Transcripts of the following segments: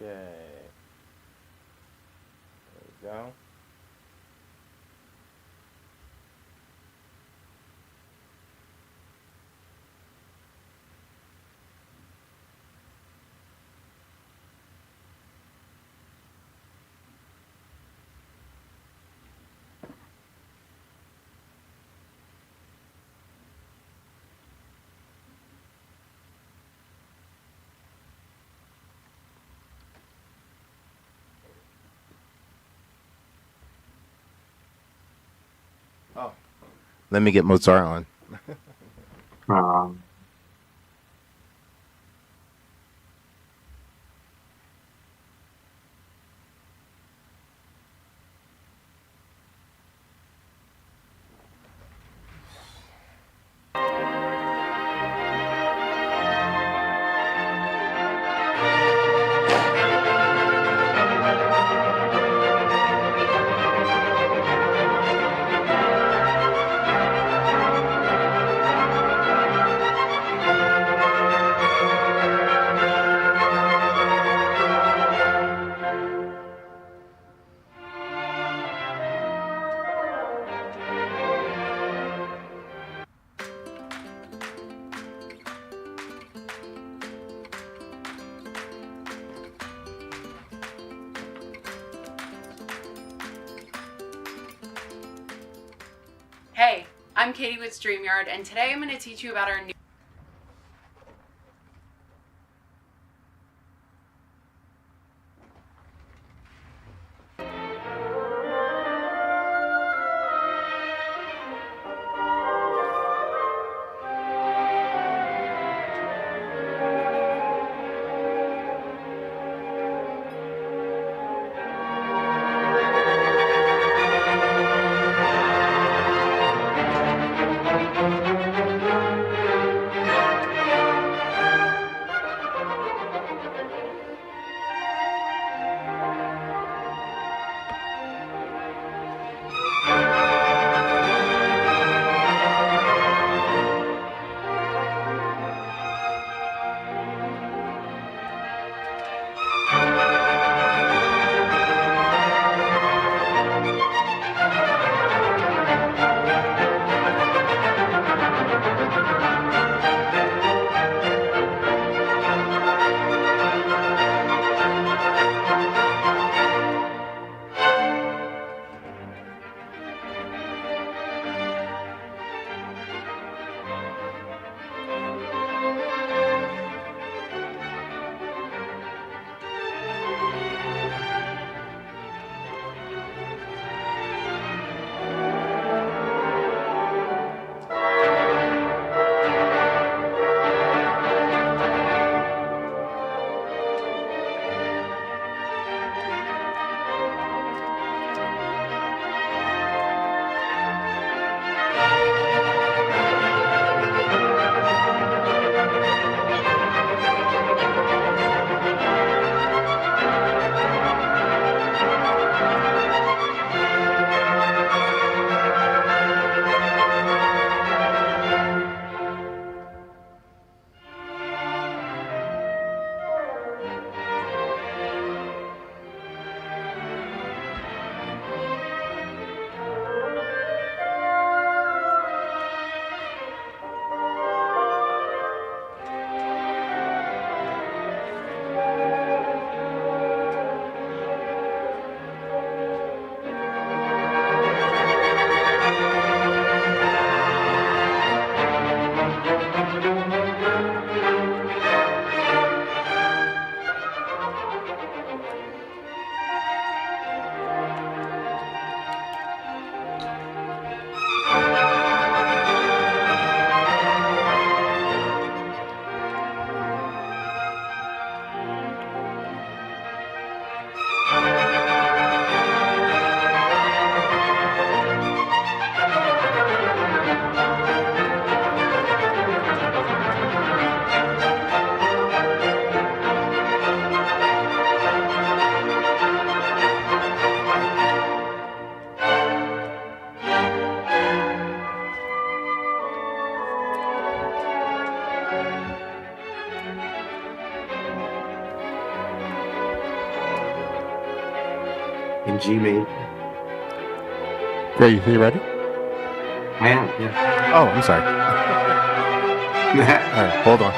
There we go. Oh, let me get Mozart on. Um, Hey, I'm Katie with StreamYard, and today I'm going to teach you about our new in G major. Great, you ready? I am, yeah. Oh, I'm sorry. All right, hold on.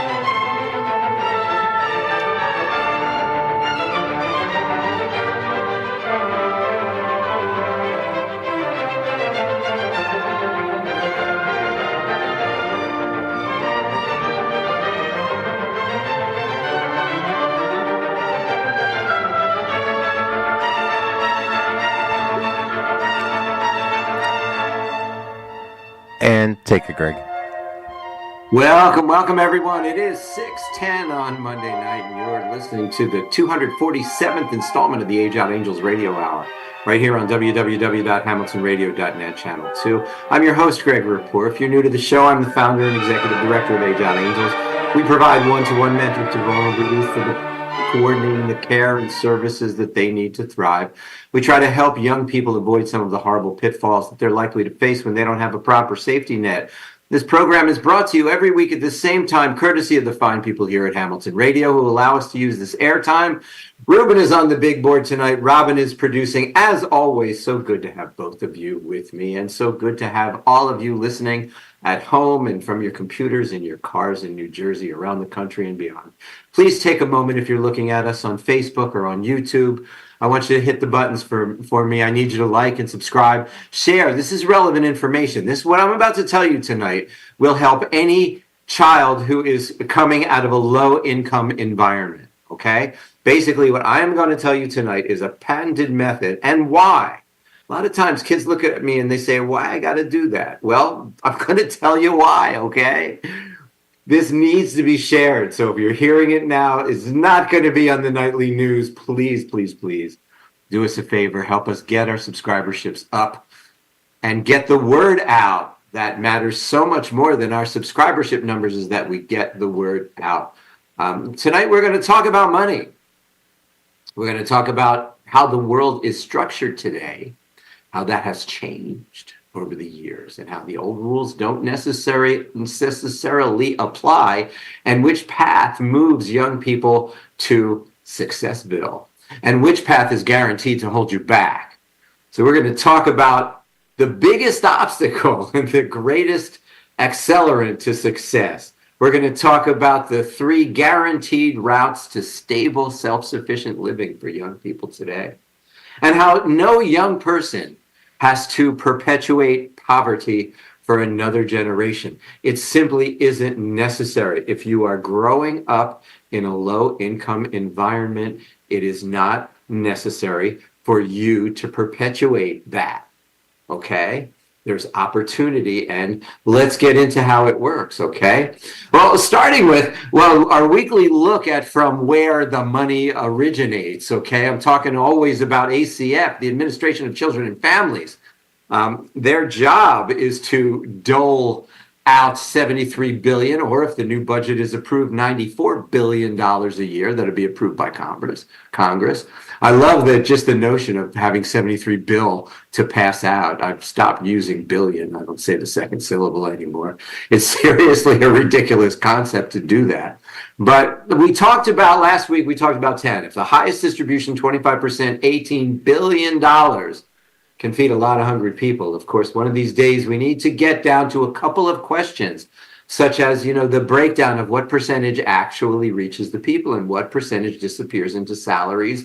And take it, Greg. Welcome everyone. It is 6:10 on Monday night, and you're listening to the 247th installment of the Age Out Angels Radio Hour, right here on www.hamiltonradio.net Channel 2. I'm your host, Greg Rapport. If you're new to the show, I'm the founder and executive director of Age Out Angels. We provide one-to-one mentoring to vulnerable youth for coordinating the care and services that they need to thrive. We try to help young people avoid some of the horrible pitfalls that they're likely to face when they don't have a proper safety net. This program is brought to you every week at the same time, courtesy of the fine people here at Hamilton Radio who allow us to use this airtime. Ruben is on the big board tonight. Robin is producing. As always, so good to have both of you with me, and so good to have all of you listening at home and from your computers in your cars in New Jersey, around the country and beyond. Please take a moment if you're looking at us on Facebook or on YouTube. I want you to hit the buttons for me. I need you to like and subscribe. Share. This is relevant information. This, what I'm about to tell you tonight, will help any child who is coming out of a low-income environment, okay? Basically, what I am going to tell you tonight is a patented method, and why. A lot of times kids look at me and they say, why I got to do that? Well, I'm going to tell you why, okay? This needs to be shared. So if you're hearing it now, it's not going to be on the nightly news. Please, please, please do us a favor. Help us get our subscriberships up and get the word out. That matters so much more than our subscribership numbers, is that we get the word out. Tonight, we're going to talk about money. We're going to talk about how the world is structured today, how that has changed over the years, and how the old rules don't necessarily apply, and which path moves young people to Successville, and which path is guaranteed to hold you back. So we're going to talk about the biggest obstacle and the greatest accelerant to success. We're going to talk about the 3 guaranteed routes to stable, self-sufficient living for young people today, and how no young person has to perpetuate poverty for another generation. It simply isn't necessary. If you are growing up in a low-income environment, it is not necessary for you to perpetuate that, okay? There's opportunity, and let's get into how it works, okay? Well, starting with, our weekly look at from where the money originates, okay? I'm talking always about ACF, the Administration of Children and Families. Their job is to dole out $73 billion, or if the new budget is approved, $94 billion a year that'll be approved by Congress. I love that, just the notion of having 73 bill to pass out. I've stopped using billion. I don't say the second syllable anymore. It's seriously a ridiculous concept to do that. But we talked about last week, we talked about 10. If the highest distribution, 25%, $18 billion, can feed a lot of hungry people. Of course, one of these days we need to get down to a couple of questions, such as, the breakdown of what percentage actually reaches the people and what percentage disappears into salaries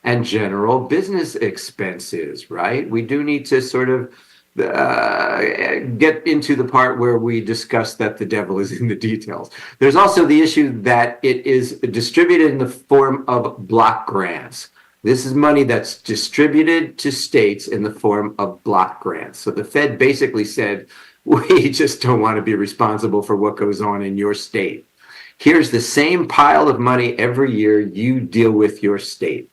and general business expenses, right? We do need to sort of get into the part where we discuss that the devil is in the details. There's also the issue that it is distributed in the form of block grants. This is money that's distributed to states in the form of block grants. So the Fed basically said, we just don't want to be responsible for what goes on in your state. Here's the same pile of money every year. You deal with your state.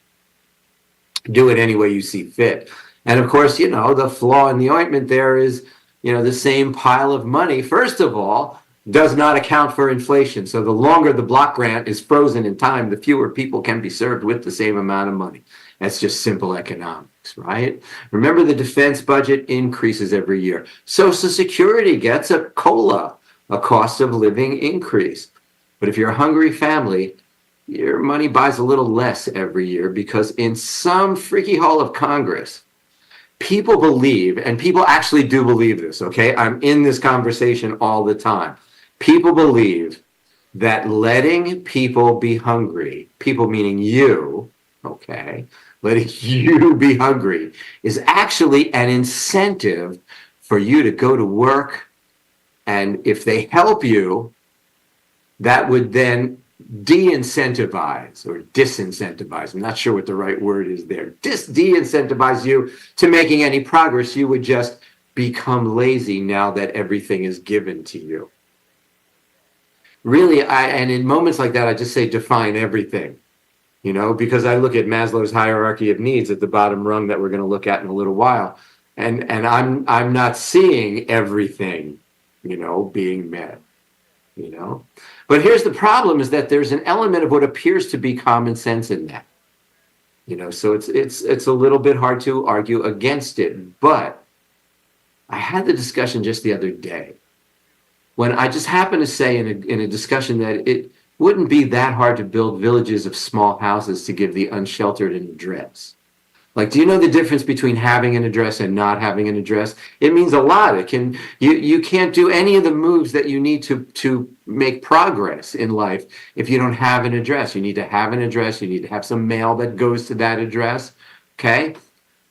Do it any way you see fit. And of course, the flaw in the ointment there is, the same pile of money, first of all, does not account for inflation. So the longer the block grant is frozen in time, the fewer people can be served with the same amount of money. That's just simple economics, right? Remember, the defense budget increases every year. Social Security gets a COLA, a cost of living increase. But if you're a hungry family, your money buys a little less every year because in some freaky hall of Congress, people believe, and people actually do believe this, okay? I'm in this conversation all the time. People believe that letting people be hungry, people meaning you, okay, letting you be hungry is actually an incentive for you to go to work. And if they help you, that would then de-incentivize or disincentivize. I'm not sure what the right word is there. De-incentivize you to making any progress. You would just become lazy now that everything is given to you. Really, and in moments like that, I just say define everything, because I look at Maslow's hierarchy of needs at the bottom rung that we're going to look at in a little while, and I'm not seeing everything, being met, But here's the problem: is that there's an element of what appears to be common sense in that, So it's a little bit hard to argue against it, but I had the discussion just the other day, when I just happened to say in a discussion that it wouldn't be that hard to build villages of small houses to give the unsheltered an address. Like, do you know the difference between having an address and not having an address? It means a lot. You can't do any of the moves that you need to make progress in life if you don't have an address. You need to have an address. You need to have some mail that goes to that address. Okay.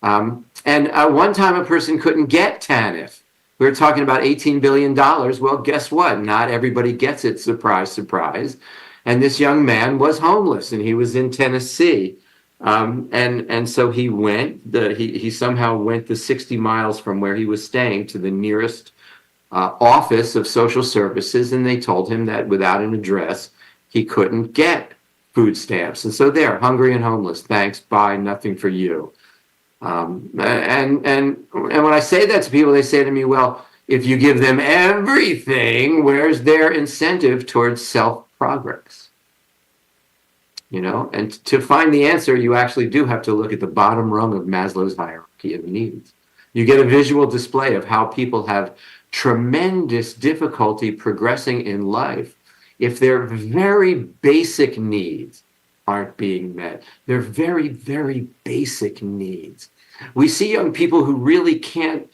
And one time a person couldn't get TANF. We were talking about $18 billion. Well, guess what? Not everybody gets it. Surprise, surprise. And this young man was homeless, and he was in Tennessee. And so he went. He somehow went the 60 miles from where he was staying to the nearest office of social services, and they told him that without an address, he couldn't get food stamps. And so there, hungry and homeless. Thanks, bye, nothing for you. And when I say that to people, they say to me, well, if you give them everything, where's their incentive towards self-progress? And to find the answer, you actually do have to look at the bottom rung of Maslow's hierarchy of needs. You get a visual display of how people have tremendous difficulty progressing in life if their very basic needs aren't being met. They're very, very basic needs. We see young people who really can't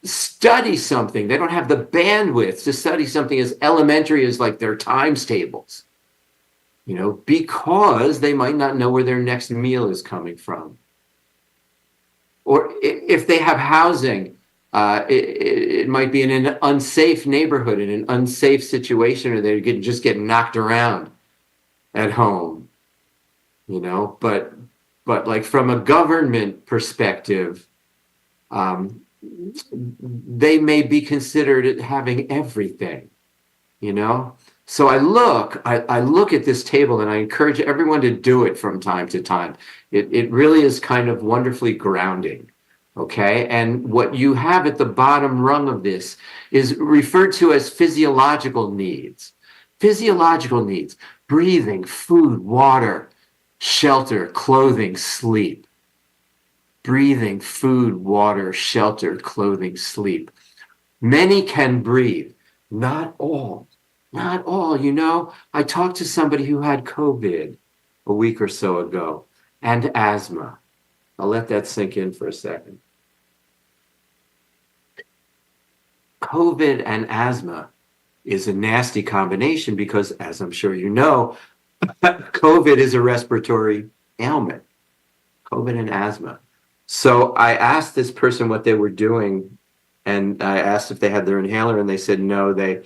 study something. They don't have the bandwidth to study something as elementary as like their times tables, because they might not know where their next meal is coming from. Or if they have housing, it might be in an unsafe neighborhood, in an unsafe situation, or they just get knocked around at home, But like from a government perspective, they may be considered having everything, So I look at this table, and I encourage everyone to do it from time to time. It really is kind of wonderfully grounding, okay? And what you have at the bottom rung of this is referred to as physiological needs. Physiological needs: breathing, food, water, shelter, clothing, sleep. Breathing, food, water, shelter, clothing, sleep. Many can breathe, not all. Not all. I talked to somebody who had COVID a week or so ago and asthma. I'll let that sink in for a second. COVID and asthma is a nasty combination because, as I'm sure you know, COVID is a respiratory ailment, COVID and asthma. So I asked this person what they were doing, and I asked if they had their inhaler, and they said no, they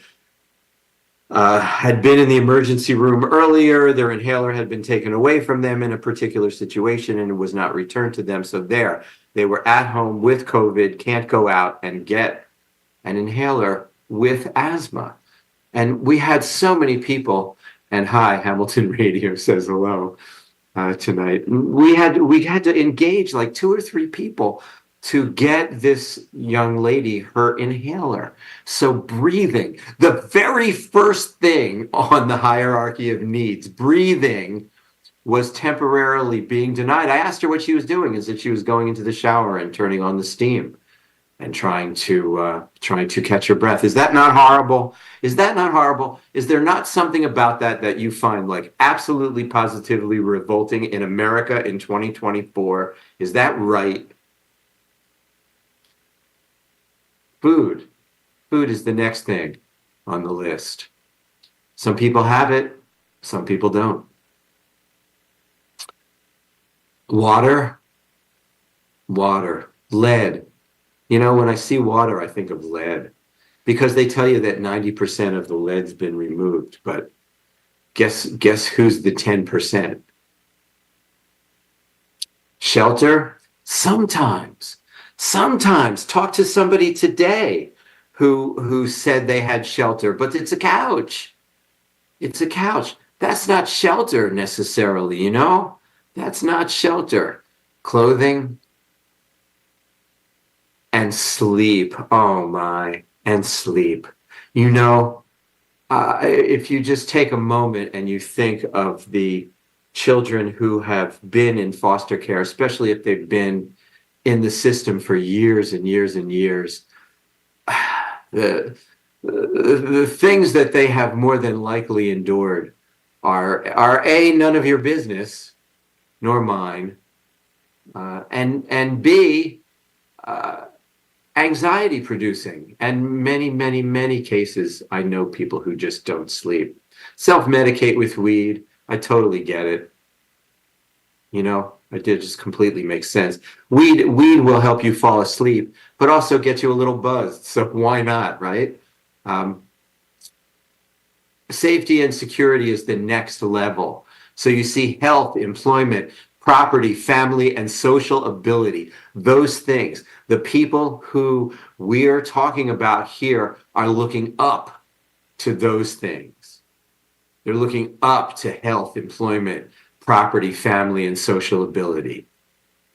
had been in the emergency room earlier. Their inhaler had been taken away from them in a particular situation, and it was not returned to them. So they were at home with COVID, can't go out and get an inhaler with asthma. And we had so many people, and hi, Hamilton Radio says hello tonight. We had to engage like 2 or 3 people to get this young lady her inhaler. So breathing, the very first thing on the hierarchy of needs, breathing was temporarily being denied. I asked her what she was doing, and said she was going into the shower and turning on the steam. and trying to catch your breath. Is that not horrible? Is that not horrible? Is there not something about that you find like absolutely positively revolting in America in 2024? Is that right? Food. Food is the next thing on the list. Some people have it, some people don't. Water. Lead. You know, when I see water, I think of lead because they tell you that 90% of the lead's been removed, but guess who's the 10%? Shelter? Sometimes. Talk to somebody today who said they had shelter, but it's a couch. It's a couch. That's not shelter necessarily, you know? That's not shelter. Clothing and sleep. Oh my, and sleep. You know, if you just take a moment and you think of the children who have been in foster care, especially if they've been in the system for years and years and years, the things that they have more than likely endured are A, none of your business, nor mine, and B, anxiety producing. And many cases, I know people who just don't sleep. Self-medicate with weed. I totally get it. You know, it just completely makes sense. Weed will help you fall asleep, but also get you a little buzzed. So why not, right? Safety and security is the next level. So you see health, employment, property, family, and social ability. Those things. The people who we're talking about here are looking up to those things. They're looking up to health, employment, property, family, and social ability.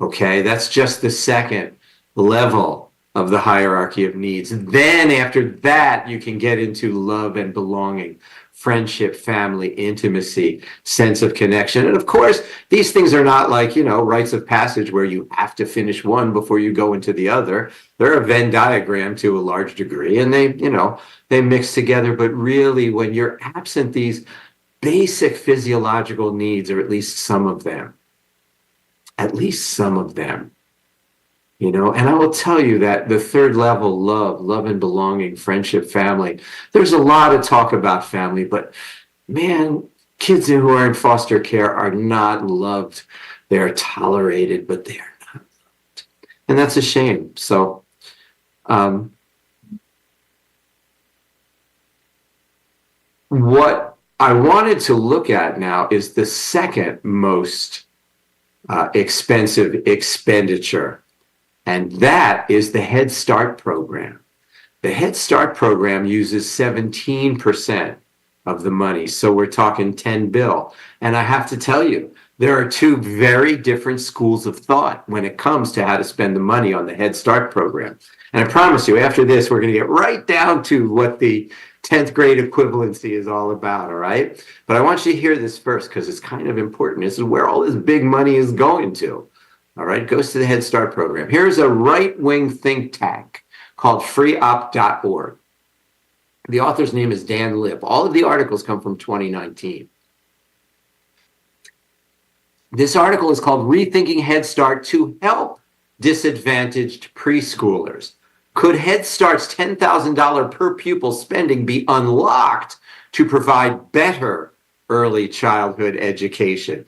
Okay, that's just the second level of the hierarchy of needs. Then after that, you can get into love and belonging, friendship, family, intimacy, sense of connection. And of course, these things are not like, you know, rites of passage where you have to finish one before you go into the other. They're a Venn diagram to a large degree, and they, you know, they mix together. But really, when you're absent these basic physiological needs, or at least some of them, you know, and I will tell you that the third level, love and belonging, friendship, family, there's a lot of talk about family, but man, kids who are in foster care are not loved. They're tolerated, but they are not loved. And that's a shame. So, what I wanted to look at now is the second most expensive expenditure, and that is the Head Start program. The Head Start program uses 17% of the money, so we're talking 10 bill. And I have to tell you, there are two very different schools of thought when it comes to how to spend the money on the Head Start program. And I promise you, after this, we're going to get right down to what the 10th grade equivalency is all about, all right? But I want you to hear this first because it's kind of important. This is where all this big money is going to. All right, it goes to the Head Start program. Here's a right-wing think tank called freeop.org. The author's name is Dan Lip. All of the articles come from 2019. This article is called Rethinking Head Start to Help Disadvantaged Preschoolers. Could Head Start's $10,000 per pupil spending be unlocked to provide better early childhood education?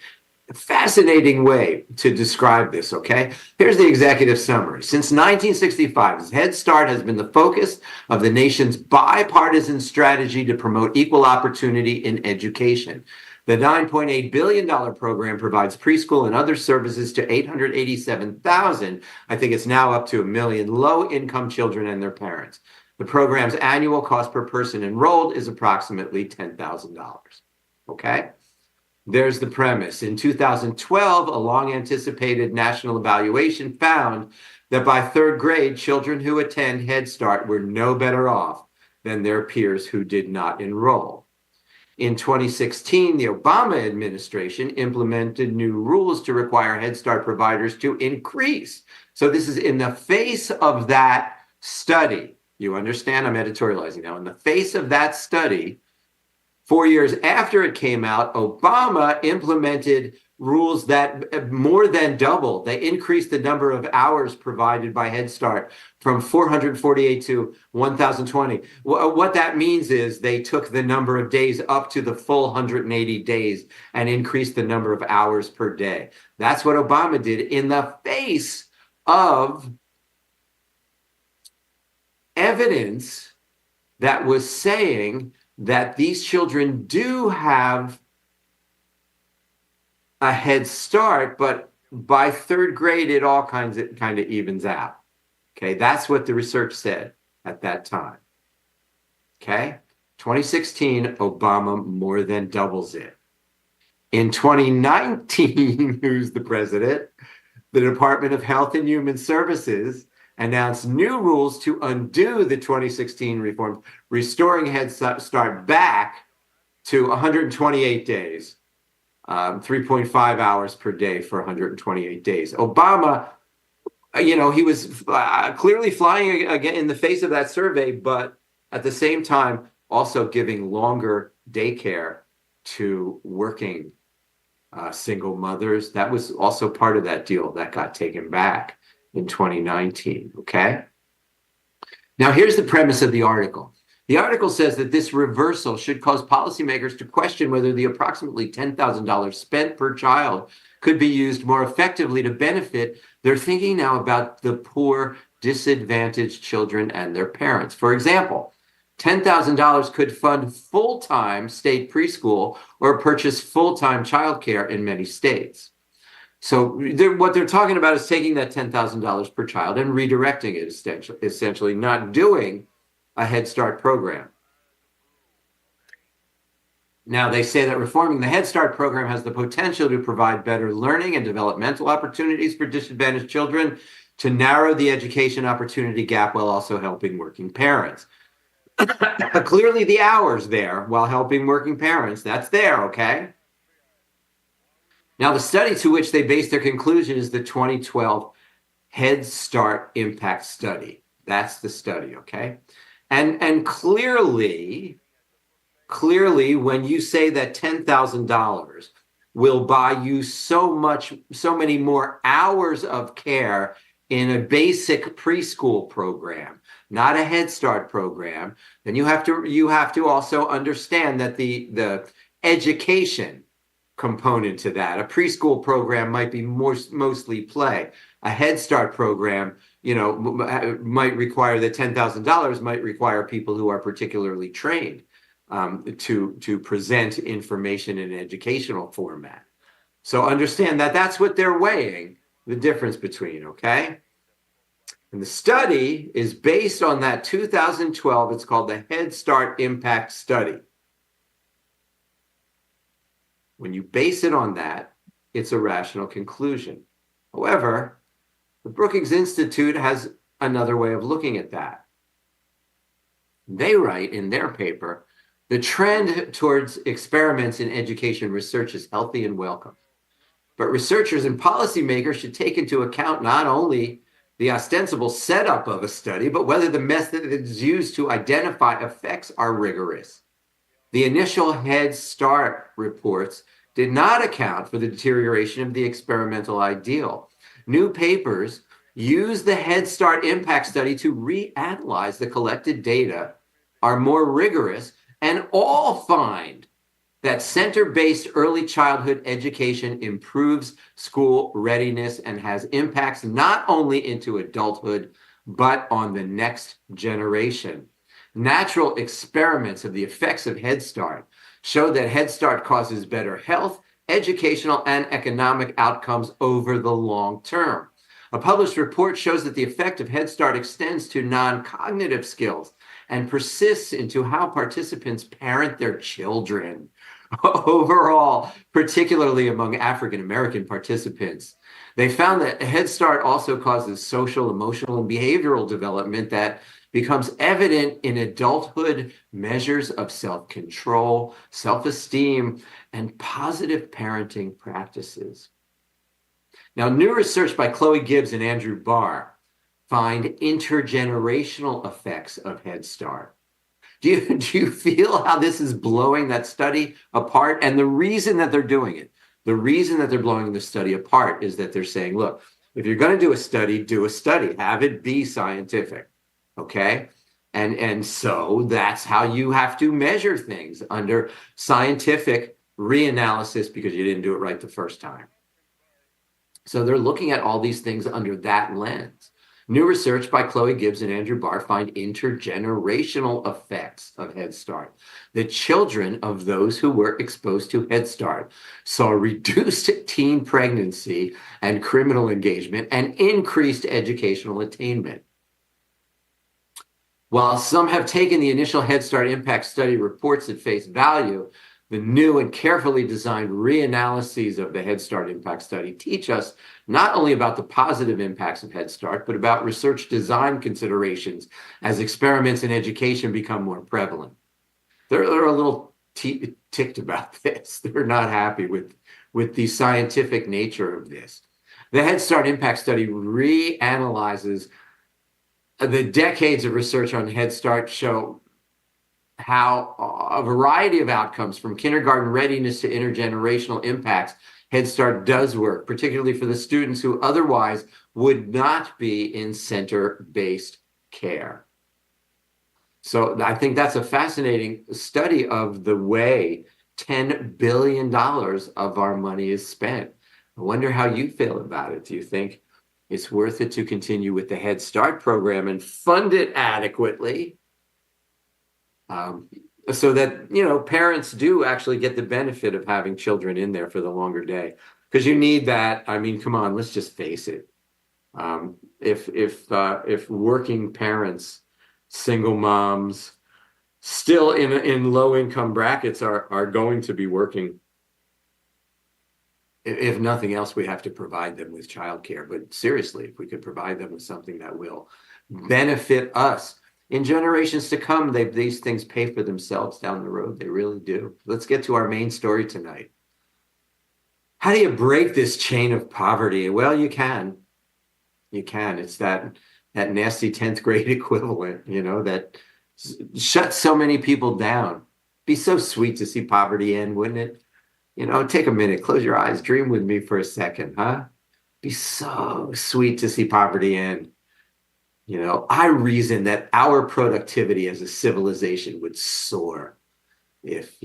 A fascinating way to describe this, okay? Here's the executive summary. Since 1965, Head Start has been the focus of the nation's bipartisan strategy to promote equal opportunity in education. The $9.8 billion program provides preschool and other services to 887,000, I think it's now up to 1 million, low-income children and their parents. The program's annual cost per person enrolled is approximately $10,000, okay? There's the premise. In 2012, a long-anticipated national evaluation found that by third grade, children who attend Head Start were no better off than their peers who did not enroll. In 2016, the Obama administration implemented new rules to require Head Start providers to increase. So this is in the face of that study, you understand, I'm editorializing now, in the face of that study, 4 years after it came out, Obama implemented rules that more than doubled. They increased the number of hours provided by Head Start from 448 to 1,020. What that means is they took the number of days up to the full 180 days and increased the number of hours per day. That's what Obama did in the face of evidence that was saying that these children do have a head start, but by third grade, it all kind of evens out. Okay, that's what the research said at that time. Okay, 2016, Obama more than doubles it. In 2019, who's the president? The Department of Health and Human Services announced new rules to undo the 2016 reforms, restoring Head Start back to 128 days. 3.5 hours per day for 128 days. Obama, he was clearly flying again in the face of that survey, but at the same time, also giving longer daycare to working single mothers. That was also part of that deal that got taken back in 2019, okay? Now, here's the premise of the article. The article says that this reversal should cause policymakers to question whether the approximately $10,000 spent per child could be used more effectively to benefit. They're thinking now about the poor, disadvantaged children and their parents. For example, $10,000 could fund full-time state preschool or purchase full-time childcare in many states. So what they're talking about is taking that $10,000 per child and redirecting it, essentially not doing a Head Start program. Now, they say that reforming the Head Start program has the potential to provide better learning and developmental opportunities for disadvantaged children, to narrow the education opportunity gap while also helping working parents. Clearly, the hours there while helping working parents, that's there, okay? Now, the study to which they base their conclusion is the 2012 Head Start Impact Study. That's the study, okay? And clearly, when you say that $10,000 will buy you so many more hours of care in a basic preschool program, not a Head Start program, then you have to also understand that the education component to that. A preschool program might be mostly play. A Head Start program, might require the $10,000 might require people who are particularly trained to present information in an educational format. So understand that that's what they're weighing the difference between, okay? And the study is based on that 2012, it's called the Head Start Impact Study. When you base it on that, it's a rational conclusion. However, the Brookings Institute has another way of looking at that. They write in their paper, the trend towards experiments in education research is healthy and welcome. But researchers and policymakers should take into account not only the ostensible setup of a study, but whether the methods used to identify effects are rigorous. The initial Head Start reports did not account for the deterioration of the experimental ideal. New papers use the Head Start Impact Study to reanalyze the collected data, are more rigorous, and all find that center-based early childhood education improves school readiness and has impacts not only into adulthood, but on the next generation. Natural experiments of the effects of Head Start show that Head Start causes better health, educational, and economic outcomes over the long term. A published report shows that the effect of Head Start extends to non-cognitive skills and persists into how participants parent their children. Overall, particularly among African American participants, they found that Head Start also causes social, emotional, and behavioral development that becomes evident in adulthood measures of self-control, self-esteem, and positive parenting practices. Now, new research by Chloe Gibbs and Andrew Barr find intergenerational effects of Head Start. Do you feel how this is blowing that study apart? And the reason that they're doing it, the reason that they're blowing the study apart is that they're saying, look, if you're going to do a study, have it be scientific, okay? And so that's how you have to measure things under scientific reanalysis because you didn't do it right the first time. So they're looking at all these things under that lens. New research by Chloe Gibbs and Andrew Barr find intergenerational effects of Head Start. The children of those who were exposed to Head Start saw reduced teen pregnancy and criminal engagement and increased educational attainment. While some have taken the initial Head Start impact study reports at face value, the new and carefully designed reanalyses of the Head Start impact study teach us not only about the positive impacts of Head Start, but about research design considerations as experiments in education become more prevalent. They're a little ticked about this. They're not happy with the scientific nature of this. The Head Start impact study reanalyzes the decades of research on Head Start show how a variety of outcomes from kindergarten readiness to intergenerational impacts, Head Start does work, particularly for the students who otherwise would not be in center-based care. So I think that's a fascinating study of the way $10 billion of our money is spent. I wonder how you feel about it. Do you think it's worth it to continue with the Head Start program and fund it adequately? So that, parents do actually get the benefit of having children in there for the longer day, because you need that. I mean, come on, let's just face it. If working parents, single moms, still in low income brackets are going to be working, if nothing else, we have to provide them with childcare. But seriously, if we could provide them with something that will benefit us in generations to come, these things pay for themselves down the road. They really do. Let's get to our main story tonight. How do you break this chain of poverty? Well, you can. You can. It's that nasty 10th grade equivalent, that shuts so many people down. Be so sweet to see poverty end, wouldn't it? Take a minute, close your eyes, dream with me for a second, huh? Be so sweet to see poverty end. I reason that our productivity as a civilization would soar if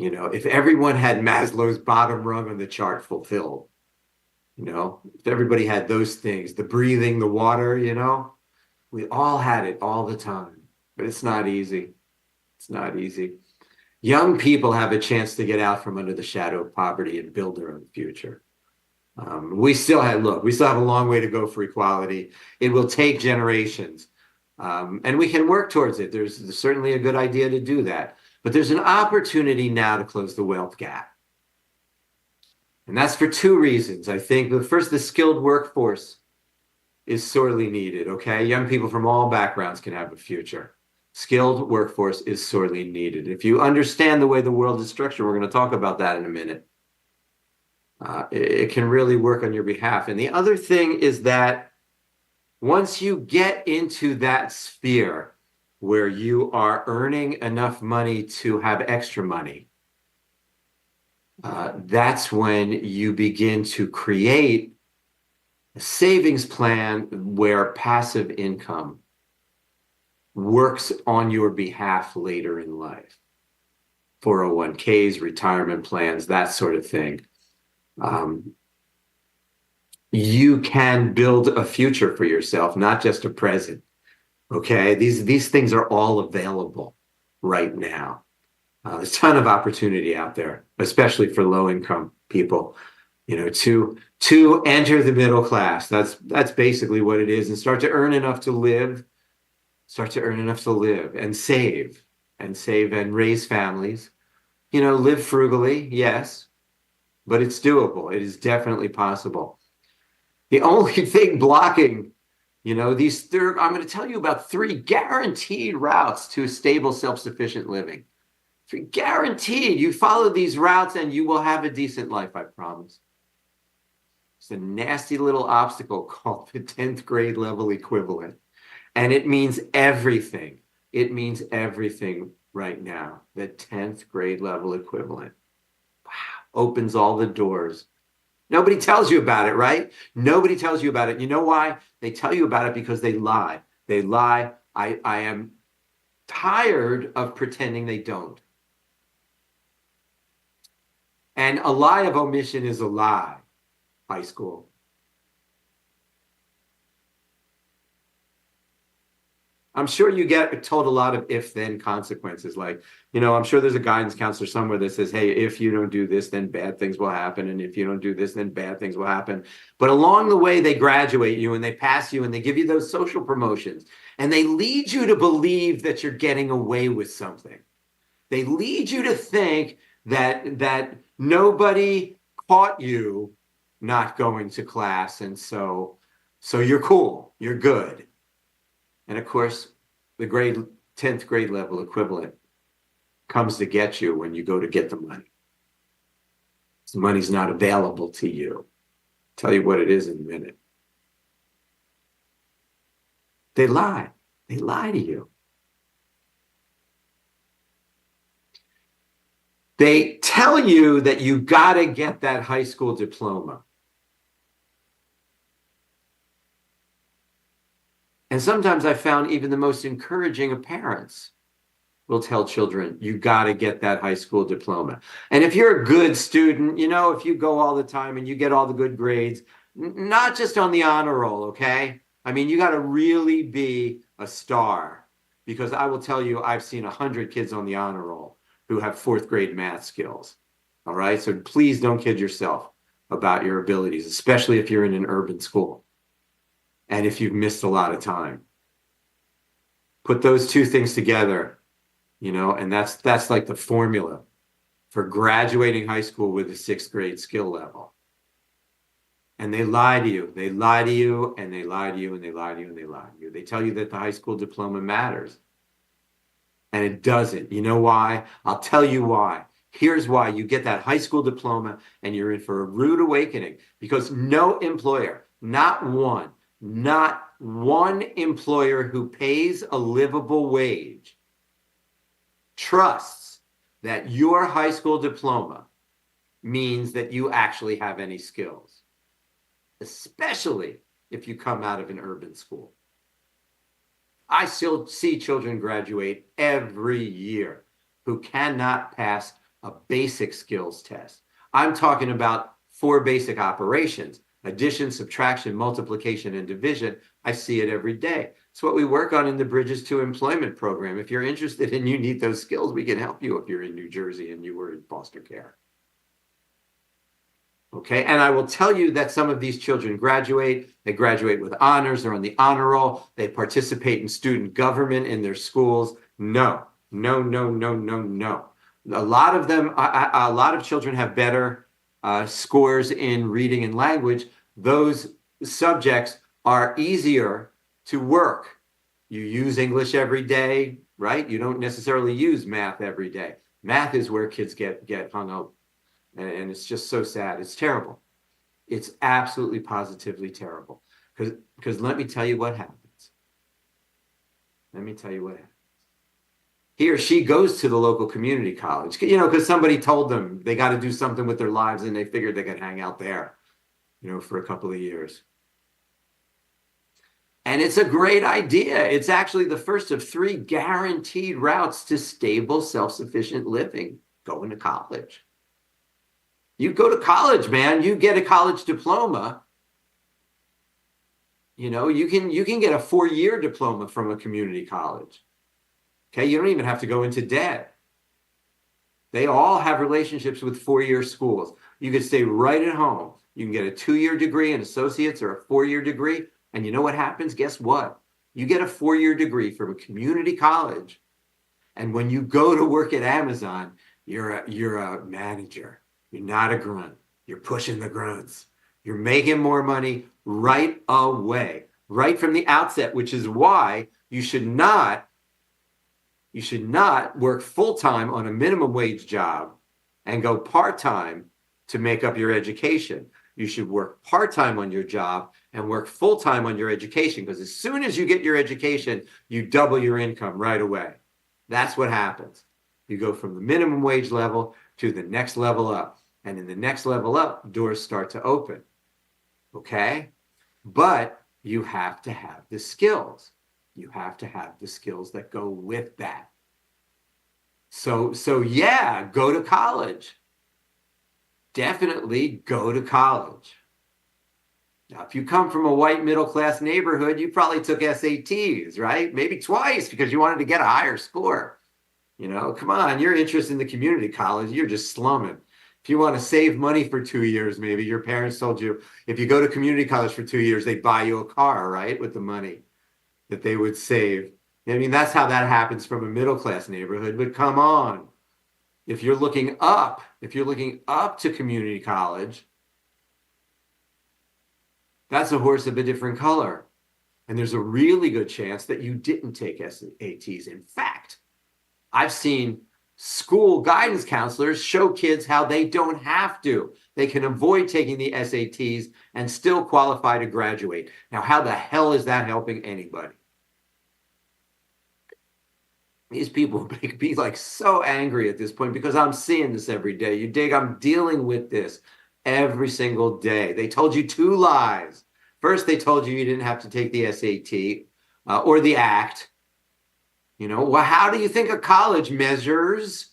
everyone had Maslow's bottom rung on the chart fulfilled. If everybody had those things, the breathing, the water, we all had it all the time, but it's not easy. It's not easy. Young people have a chance to get out from under the shadow of poverty and build their own future. We still have a long way to go for equality. It will take generations. And we can work towards it. There's certainly a good idea to do that. But there's an opportunity now to close the wealth gap. And that's for two reasons. I think the skilled workforce is sorely needed, okay? Young people from all backgrounds can have a future. Skilled workforce is sorely needed. If you understand the way the world is structured, we're going to talk about that in a minute. It can really work on your behalf. And the other thing is that once you get into that sphere where you are earning enough money to have extra money, that's when you begin to create a savings plan where passive income works on your behalf later in life. 401ks, retirement plans, that sort of thing. You can build a future for yourself, not just a present. Okay, these things are all available right now. There's a ton of opportunity out there, especially for low-income people. To enter the middle class. That's basically what it is, and start to earn enough to live. Start to earn enough to live and save and raise families. Live frugally, yes, but it's doable. It is definitely possible. The only thing blocking, I'm going to tell you about 3 guaranteed routes to stable, self-sufficient living. 3 guaranteed. You follow these routes and you will have a decent life, I promise. It's a nasty little obstacle called the 10th grade level equivalent. And it means everything. It means everything right now. The 10th grade level equivalent. Wow. Opens all the doors. Nobody tells you about it, right? Nobody tells you about it. You know why? They tell you about it because they lie. They lie. I am tired of pretending they don't. And a lie of omission is a lie, high school. I'm sure you get told a lot of if-then consequences. Like, I'm sure there's a guidance counselor somewhere that says, hey, if you don't do this, then bad things will happen. And if you don't do this, then bad things will happen. But along the way, they graduate you and they pass you and they give you those social promotions. And they lead you to believe that you're getting away with something. They lead you to think that nobody caught you not going to class. And so you're cool, you're good. And of course, the 10th grade level equivalent comes to get you when you go to get the money. The money's not available to you. I'll tell you what it is in a minute. They lie. They lie to you. They tell you that you got to get that high school diploma. And sometimes I found even the most encouraging of parents will tell children, you got to get that high school diploma. And if you're a good student, if you go all the time and you get all the good grades, not just on the honor roll, okay? I mean, you got to really be a star, because I will tell you, I've seen 100 kids on the honor roll who have 4th grade math skills. All right. So please don't kid yourself about your abilities, especially if you're in an urban school. And if you've missed a lot of time, put those two things together, and that's like the formula for graduating high school with a 6th grade skill level. And they lie to you. They lie to you, and they lie to you, and they lie to you, and they lie to you. They tell you that the high school diploma matters. And it doesn't. You know why? I'll tell you why. Here's why. You get that high school diploma, and you're in for a rude awakening, because no employer, not one employer who pays a livable wage trusts that your high school diploma means that you actually have any skills, especially if you come out of an urban school. I still see children graduate every year who cannot pass a basic skills test. I'm talking about 4 basic operations: addition, subtraction, multiplication, and division. I see it every day. It's what we work on in the Bridges to Employment program. If you're interested and you need those skills, we can help you if you're in New Jersey and you were in foster care. Okay, and I will tell you that some of these children they graduate with honors, they're on the honor roll, they participate in student government in their schools. No. A lot of them, a lot of children have better scores in reading and language. Those subjects are easier to work. You use English every day, right? You don't necessarily use math every day. Math is where kids get hung up. And it's just so sad. It's terrible. It's absolutely positively terrible. Because let me tell you what happens. Let me tell you what happens. He or she goes to the local community college, because somebody told them they got to do something with their lives and they figured they could hang out there, for a couple of years. And it's a great idea. It's actually the first of 3 guaranteed routes to stable, self-sufficient living: going to college. You go to college, man. You get a college diploma. You can get a 4-year diploma from a community college. Okay, you don't even have to go into debt. They all have relationships with 4-year schools. You can stay right at home. You can get a 2-year degree, an associate's, or a 4-year degree. And you know what happens? Guess what? You get a 4-year degree from a community college. And when you go to work at Amazon, you're a manager. You're not a grunt. You're pushing the grunts. You're making more money right away, right from the outset, which is why you should not work full-time on a minimum wage job and go part-time to make up your education. you should work part-time on your job and work full-time on your education, because as soon as you get your education, you double your income right away. That's what happens. You go from the minimum wage level to the next level up. And in the next level up, doors start to open. Okay? But you have to have the skills. You have to have the skills that go with that. So yeah, go to college. Definitely go to college. Now, if you come from a white middle-class neighborhood, you probably took SATs, right? Maybe twice because you wanted to get a higher score. You know, come on, you're interested in the community college. You're just slumming. If you want to save money for 2 years, maybe your parents told you, if you go to community college for 2 years, they'd buy you a car, right? With the money that they would save. I mean, that's how that happens from a middle-class neighborhood, but come on. If you're looking up to community college, that's a horse of a different color. And there's a really good chance that you didn't take SATs. In fact, I've seen school guidance counselors show kids how they don't have to. They can avoid taking the SATs and still qualify to graduate. Now, how the hell is that helping anybody? These people make me like so angry at this point because I'm seeing this every day. You dig? I'm dealing with this every single day. They told you 2 lies. First, they told you didn't have to take the SAT or the ACT. You know, well, how do you think a college measures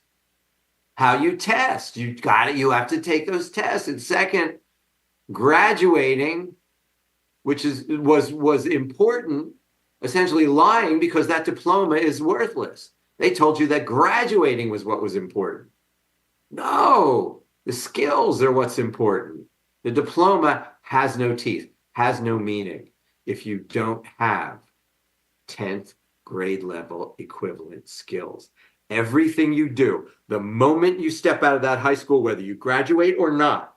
how you test? You have to take those tests. And second, graduating, which was important, essentially lying because that diploma is worthless. They told you that graduating was what was important. No, the skills are what's important. The diploma has no teeth, has no meaning if you don't have 10th grade level equivalent skills. Everything you do, the moment you step out of that high school, whether you graduate or not,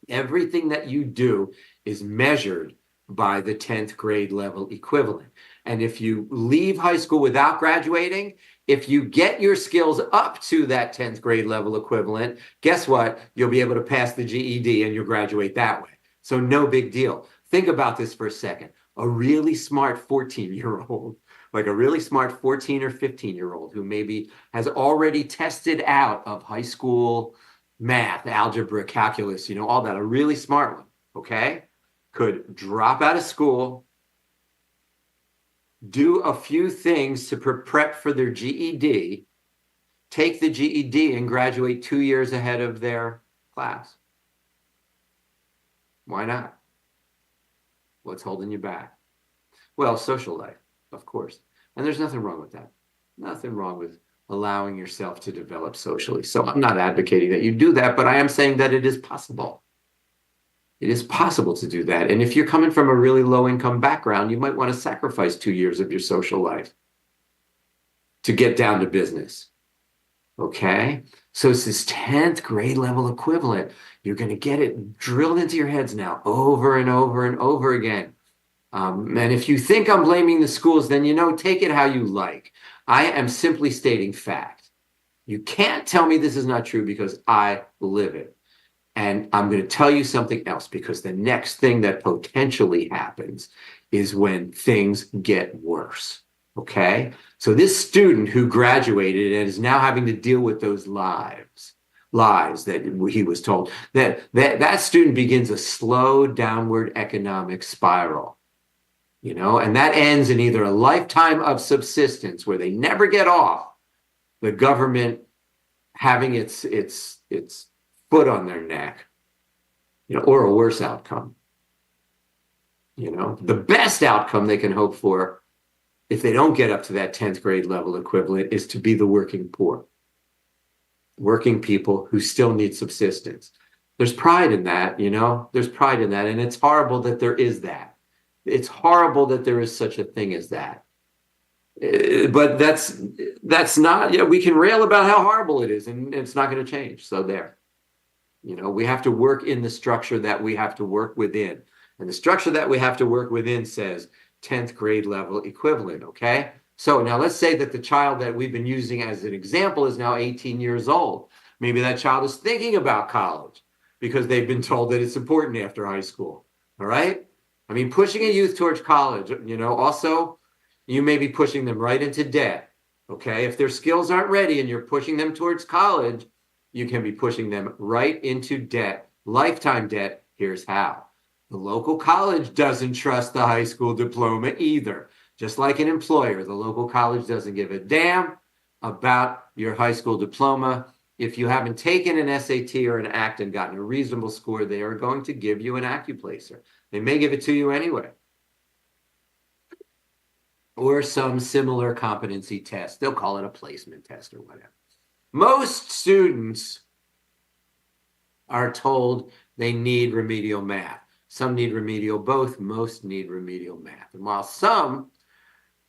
everything that you do is measured by the 10th grade level equivalent. And if you leave high school without graduating, if you get your skills up to that 10th grade level equivalent, guess what? You'll be able to pass the GED and you'll graduate that way. So no big deal. Think about this for a second. A really smart 14-year-old, like a really smart 14 or 15-year-old who maybe has already tested out of high school math, algebra, calculus, you know, all that, a really smart one, okay? Could drop out of school, do a few things to prep for their GED, take the GED and graduate 2 years ahead of their class. Why not? What's holding you back? Well, social life, of course. And there's nothing wrong with that. Nothing wrong with allowing yourself to develop socially. So I'm not advocating that you do that, but I am saying that it is possible. It is possible to do that. And if you're coming from a really low income background, you might want to sacrifice 2 years of your social life to get down to business. Okay? So it's this 10th grade level equivalent. You're going to get it drilled into your heads now over and over and over again. And if you think I'm blaming the schools, then, you know, take it how you like. I am simply stating fact. You can't tell me this is not true because I live it. And I'm going to tell you something else, because the next thing that potentially happens is when things get worse. Okay? So this student who graduated and is now having to deal with those lies that he was told, that student begins a slow downward economic spiral. You know, and that ends in either a lifetime of subsistence where they never get off, the government having its foot on their neck, you know, or a worse outcome. You know, the best outcome they can hope for if they don't get up to that 10th grade level equivalent is to be the working poor, working people who still need subsistence. There's pride in that, you know, there's pride in that. And it's horrible that there is that. It's horrible that there is such a thing as that. But that's not, yeah, we can rail about how horrible it is, and it's not going to change. So there, you know, we have to work in the structure that we have to work within. And the structure that we have to work within says 10th grade level equivalent, okay? So now let's say that the child that we've been using as an example is now 18 years old. Maybe that child is thinking about college. because they've been told that it's important after high school. All right? I mean, pushing a youth towards college, also you may be pushing them right into debt. Okay? If their skills aren't ready and you're pushing them towards college, you can be pushing them right into debt, lifetime debt. Here's how. The local college doesn't trust the high school diploma either. Just like an employer, the local college doesn't give a damn about your high school diploma. If you haven't taken an SAT or an ACT and gotten a reasonable score, they are going to give you an AccuPlacer. They may give it to you anyway. Or some similar competency test. They'll call it a placement test or whatever. Most students are told they need remedial math. Some need remedial both. Most need remedial math. And while some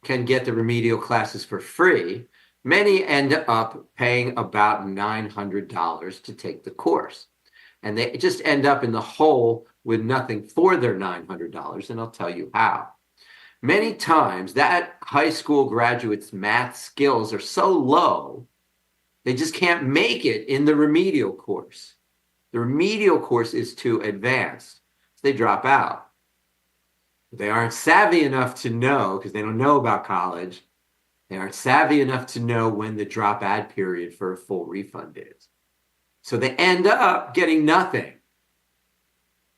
can get the remedial classes for free, many end up paying about $900 to take the course. And they just end up in the hole with nothing for their $900, and I'll tell you how. Many times that high school graduates' math skills are so low, they just can't make it in the remedial course. The remedial course is too advanced, so they drop out. They aren't savvy enough to know, because they don't know about college, they aren't savvy enough to know when the drop add period for a full refund is. So they end up getting nothing.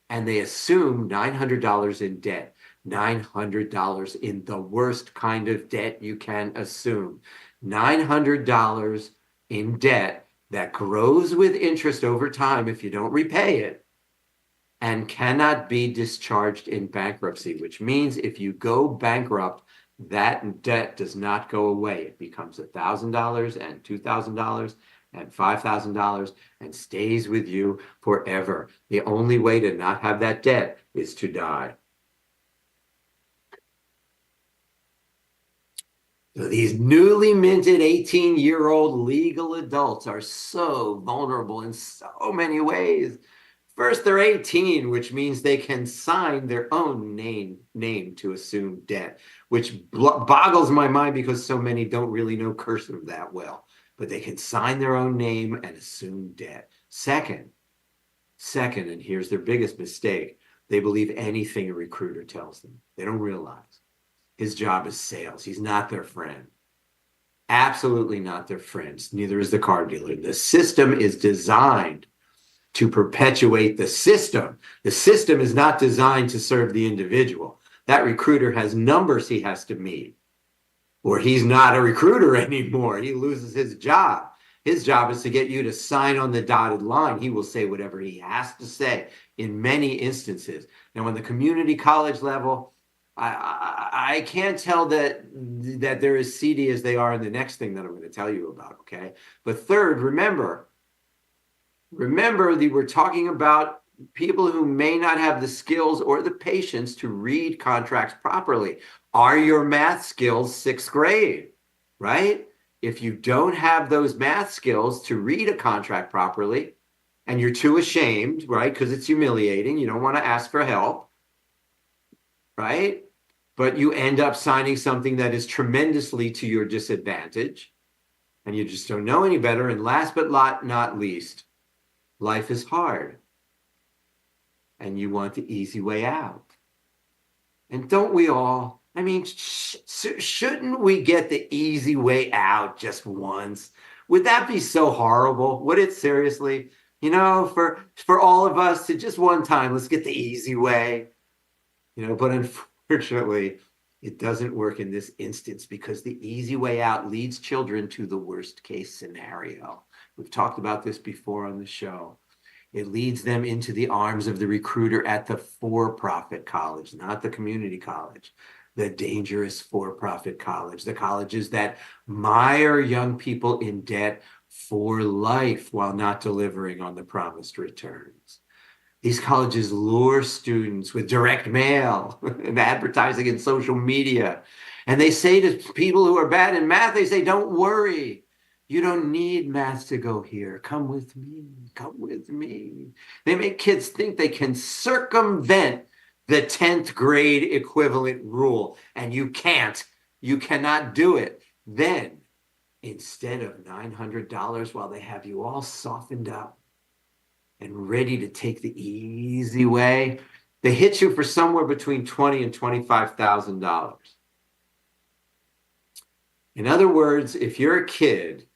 And they assume $900 in debt. $900 in the worst kind of debt you can assume. $900 in debt that grows with interest over time if you don't repay it, and cannot be discharged in bankruptcy, which means if you go bankrupt, that debt does not go away. It becomes $1,000 and $2,000 and $5,000 and stays with you forever. The only way to not have that debt is to die. So these newly minted 18-year-old legal adults are so vulnerable in so many ways. First, they're 18, which means they can sign their own name to assume debt, which boggles my mind because so many don't really know cursive that well. But they can sign their own name and assume debt. Second, and here's their biggest mistake, they believe anything a recruiter tells them. They don't realize his job is sales. He's not their friend. Absolutely not their friends. Neither is the car dealer. The system is designed to perpetuate the system. The system is not designed to serve the individual. That recruiter has numbers he has to meet, or he's not a recruiter anymore. He loses his job. His job is to get you to sign on the dotted line. He will say whatever he has to say in many instances. Now, on the community college level, I can't tell that they're as seedy as they are in the next thing that I'm going to tell you about, okay? But third, remember that we're talking about people who may not have the skills or the patience to read contracts properly. Are your math skills 6th grade, right? If you don't have those math skills to read a contract properly, and you're too ashamed, right? Because it's humiliating. You don't want to ask for help, right? But you end up signing something that is tremendously to your disadvantage, and you just don't know any better. And last but not least, life is hard, and you want the easy way out. And don't we all? I mean, shouldn't we get the easy way out just once? Would that be so horrible? Would it seriously? For all of us to just one time, let's get the easy way. But unfortunately, it doesn't work in this instance because the easy way out leads children to the worst case scenario. We've talked about this before on the show. It leads them into the arms of the recruiter at the for-profit college, not the community college, the dangerous for-profit college, the colleges that mire young people in debt for life while not delivering on the promised returns. These colleges lure students with direct mail and advertising and social media. And they say to people who are bad in math, they say, don't worry. You don't need math to go here. Come with me. Come with me. They make kids think they can circumvent the 10th grade equivalent rule. And you can't. You cannot do it. Then, instead of $900, while they have you all softened up, and ready to take the easy way, they hit you for somewhere between $20,000 and $25,000. In other words, if you're a kid,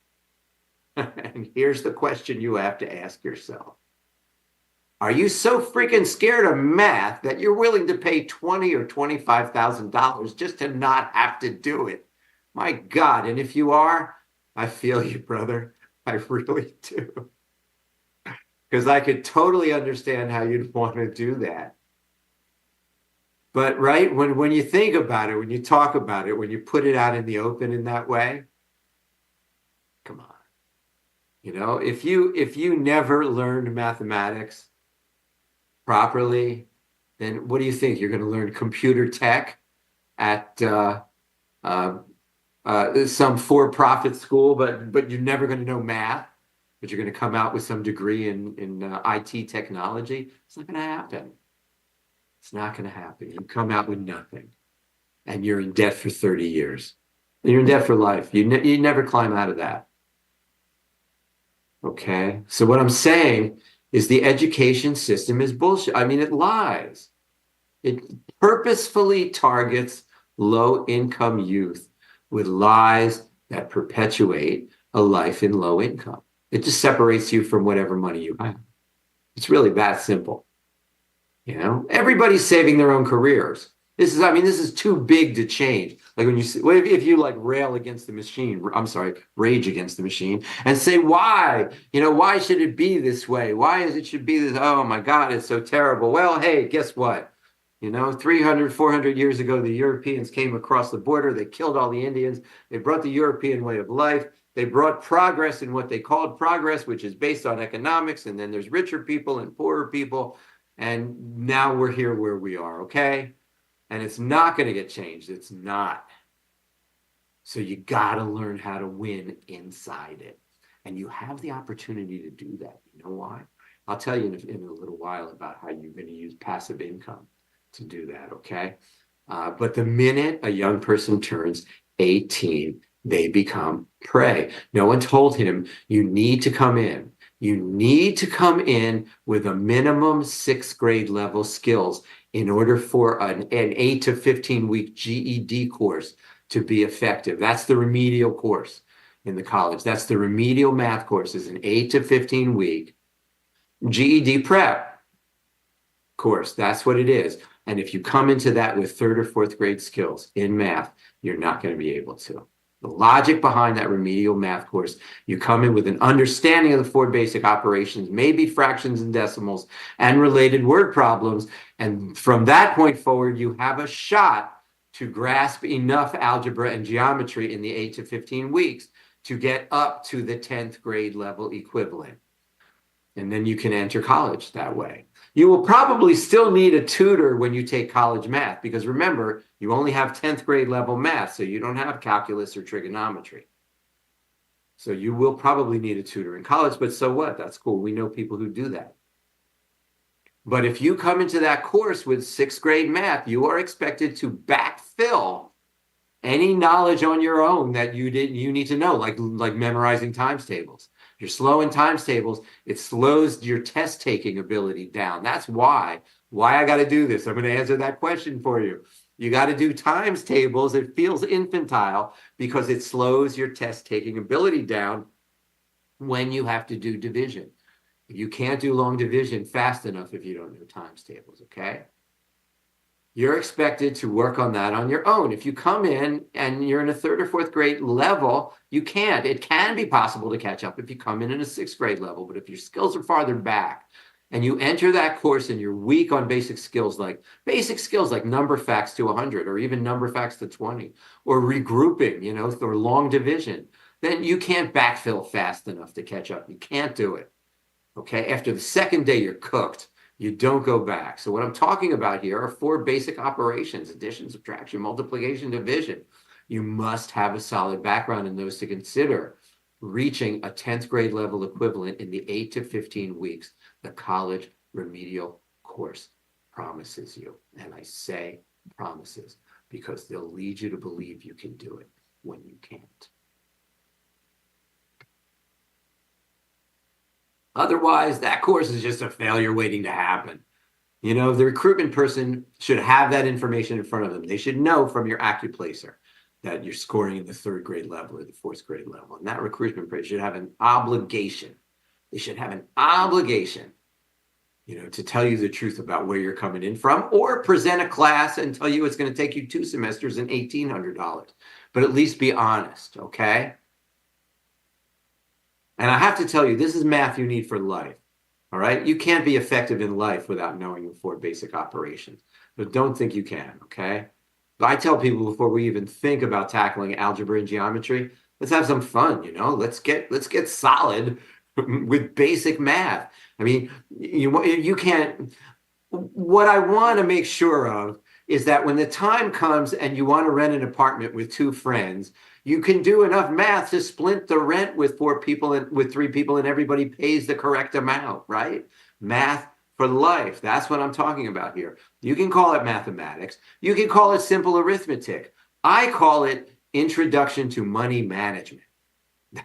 and here's the question you have to ask yourself. Are you so freaking scared of math that you're willing to pay $20,000 or $25,000 just to not have to do it? My God. And if you are, I feel you, brother. I really do. Because I could totally understand how you'd want to do that. But right, when you think about it, when you talk about it, when you put it out in the open in that way, come on. You know, if you never learned mathematics properly, then what do you think? You're going to learn computer tech at some for-profit school, but you're never going to know math, but you're going to come out with some degree in IT technology. It's not going to happen. It's not going to happen. You come out with nothing, and you're in debt for 30 years. And you're in debt for life. You never climb out of that. Okay? So what I'm saying is the education system is bullshit. I mean, it lies. It purposefully targets low-income youth with lies that perpetuate a life in low income. It just separates you from whatever money you have. It's really that simple. You know, everybody's saving their own careers. This is too big to change. Like when you see, if you like rage against the machine and say, why? You know, why should it be this way? Why is it should be this? Oh my God, it's so terrible. Well, hey, guess what? You know, 300, 400 years ago, the Europeans came across the border. They killed all the Indians. They brought the European way of life. They brought progress in what they called progress, which is based on economics. And then there's richer people and poorer people. And now we're here where we are, okay? And it's not going to get changed. It's not. So you got to learn how to win inside it. And you have the opportunity to do that. You know why? I'll tell you in a little while about how you're going to use passive income to do that, okay? But the minute a young person turns 18, they become prey. No one told him, you need to come in. You need to come in with a minimum 6th grade level skills in order for an 8 to 15 week GED course to be effective. That's the remedial course in the college. That's the remedial math course, is an 8 to 15 week GED prep course. That's what it is. And if you come into that with 3rd or 4th grade skills in math, you're not going to be able to. The logic behind that remedial math course, you come in with an understanding of the 4 basic operations, maybe fractions and decimals, and related word problems. And from that point forward, you have a shot to grasp enough algebra and geometry in the 8 to 15 weeks to get up to the 10th grade level equivalent. And then you can enter college that way. You will probably still need a tutor when you take college math, because remember, you only have 10th grade level math, so you don't have calculus or trigonometry. So you will probably need a tutor in college, but so what? That's cool. We know people who do that. But if you come into that course with 6th grade math, you are expected to backfill any knowledge on your own that you need to know, like memorizing times tables. You're slow in times tables, it slows your test taking ability down. That's why I got to do this. I'm going to answer that question for you. You got to do times tables. It feels infantile because it slows your test taking ability down when you have to do division. You can't do long division fast enough if you don't know times tables, okay? You're expected to work on that on your own. If you come in and you're in a 3rd or 4th grade level, you can't. It can be possible to catch up if you come in a 6th grade level, but if your skills are farther back and you enter that course and you're weak on basic skills like number facts to 100 or even number facts to 20 or regrouping, you know, or long division, then you can't backfill fast enough to catch up. You can't do it. Okay, after the 2nd day, you're cooked. You don't go back. So what I'm talking about here are 4 basic operations: addition, subtraction, multiplication, division. You must have a solid background in those to consider reaching a 10th grade level equivalent in the 8 to 15 weeks the college remedial course promises you. And I say promises because they'll lead you to believe you can do it when you can't. Otherwise, that course is just a failure waiting to happen. You know, the recruitment person should have that information in front of them. They should know from your AccuPlacer that you're scoring in the 3rd grade level or the 4th grade level. And that recruitment person should have an obligation. They should have an obligation, to tell you the truth about where you're coming in from, or present a class and tell you it's going to take you 2 semesters and $1,800. But at least be honest, okay? And I have to tell you, this is math you need for life. All right. You can't be effective in life without knowing the 4 basic operations, but don't think you can. Okay. But I tell people before we even think about tackling algebra and geometry, let's have some fun. Let's get solid with basic math. I mean, you can't. What I want to make sure of is that when the time comes and you want to rent an apartment with 2 friends, you can do enough math to split the rent with 4 people and with 3 people, and everybody pays the correct amount, right? Math for life. That's what I'm talking about here. You can call it mathematics. You can call it simple arithmetic. I call it introduction to money management.